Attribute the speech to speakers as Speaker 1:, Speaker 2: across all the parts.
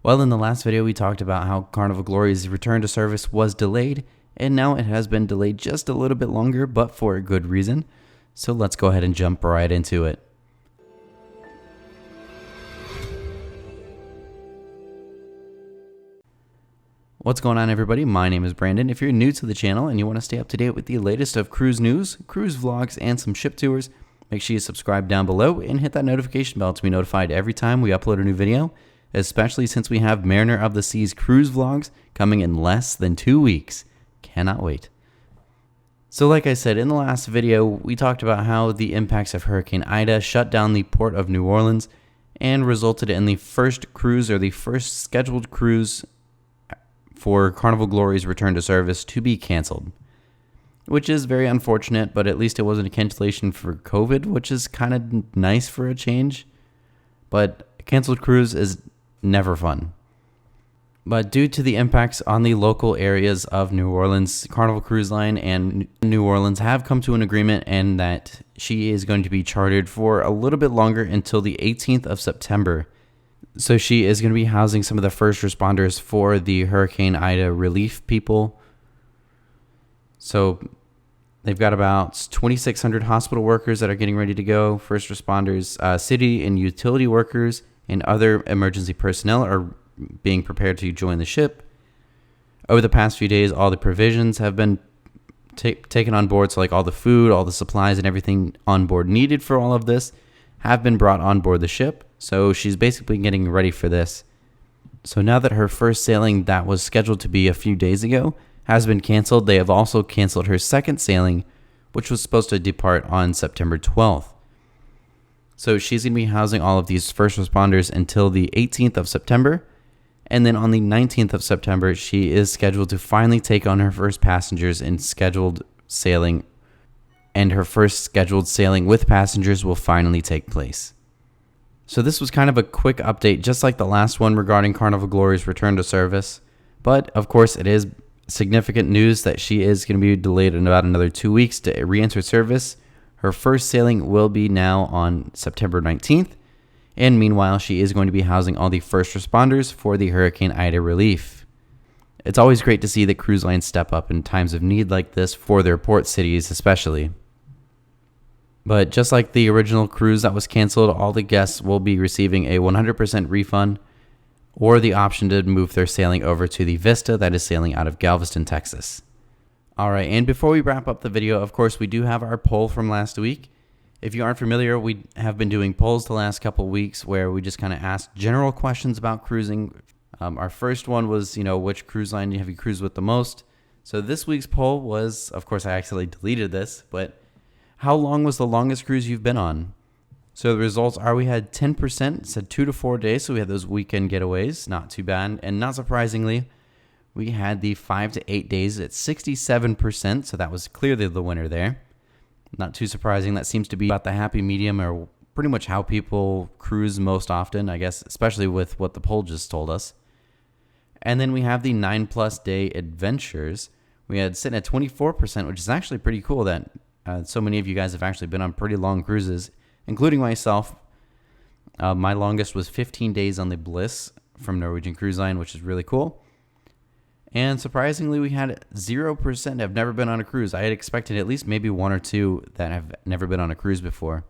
Speaker 1: Well, in the last video, we talked about how Carnival Glory's return to service was delayed, and now it has been delayed just a little bit longer, but for a good reason. So let's go ahead and jump right into it. What's going on, everybody? My name is Brandon. If you're new to the channel and you want to stay up to date with the latest of cruise news, cruise vlogs, and some ship tours, make sure you subscribe down below and hit that notification bell to be notified every time we upload a new video, especially since we have Mariner of the Seas cruise vlogs coming in less than 2 weeks. Cannot wait. So like I said, in the last video, we talked about how the impacts of Hurricane Ida shut down the port of New Orleans and resulted in the first cruise, or the first scheduled cruise for Carnival Glory's return to service, to be canceled. Which is very unfortunate, but at least it wasn't a cancellation for COVID, which is kind of nice for a change. But a canceled cruise is never fun. But due to the impacts on the local areas of New Orleans, Carnival Cruise Line and New Orleans have come to an agreement, and that she is going to be chartered for a little bit longer until the 18th of September. So she is going to be housing some of the first responders for the Hurricane Ida relief people. So they've got about 2,600 hospital workers that are getting ready to go, first responders, city and utility workers, and other emergency personnel are being prepared to join the ship. Over the past few days, all the provisions have been taken on board. So like all the food, all the supplies, and everything on board needed for all of this have been brought on board the ship. So she's basically getting ready for this. So now that her first sailing that was scheduled to be a few days ago has been canceled, they have also canceled her second sailing, which was supposed to depart on September 12th. So she's going to be housing all of these first responders until the 18th of September. And then on the 19th of September, she is scheduled to finally take on her first passengers in scheduled sailing. And her first scheduled sailing with passengers will finally take place. So this was kind of a quick update, just like the last one regarding Carnival Glory's return to service. But of course, it is significant news that she is going to be delayed in about another 2 weeks to re-enter service. Her first sailing will be now on September 19th. And meanwhile, she is going to be housing all the first responders for the Hurricane Ida relief. It's always great to see that cruise lines step up in times of need like this for their port cities especially. But just like the original cruise that was canceled, all the guests will be receiving a 100% refund, or the option to move their sailing over to the Vista that is sailing out of Galveston, Texas. Alright, and before we wrap up the video, of course, we do have our poll from last week. If you aren't familiar, we have been doing polls the last couple of weeks where we just kind of asked general questions about cruising. Our first one was, which cruise line have you cruised with the most? So this week's poll was, of course, I accidentally deleted this, but how long was the longest cruise you've been on? So the results are, we had 10% said 2 to 4 days, so we had those weekend getaways, not too bad. And not surprisingly, we had the 5 to 8 days at 67%, so that was clearly the winner there. Not too surprising, that seems to be about the happy medium, or pretty much how people cruise most often, I guess, especially with what the poll just told us. And then we have the 9+ day adventures. We had sitting at 24%, which is actually pretty cool that so many of you guys have actually been on pretty long cruises, including myself. My longest was 15 days on the Bliss from Norwegian Cruise Line, which is really cool. And surprisingly, we had 0% have never been on a cruise. I had expected at least maybe 1 or 2 that have never been on a cruise before.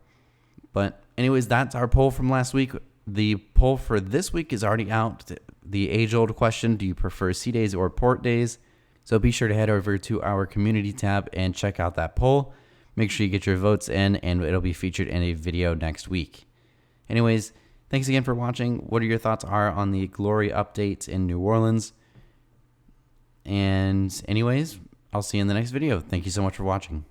Speaker 1: But anyways, that's our poll from last week. The poll for this week is already out. The age-old question, do you prefer sea days or port days? So be sure to head over to our community tab and check out that poll. Make sure you get your votes in, and it'll be featured in a video next week. Anyways, thanks again for watching. What are your thoughts on the Glory update in New Orleans? And anyways, I'll see you in the next video. Thank you so much for watching.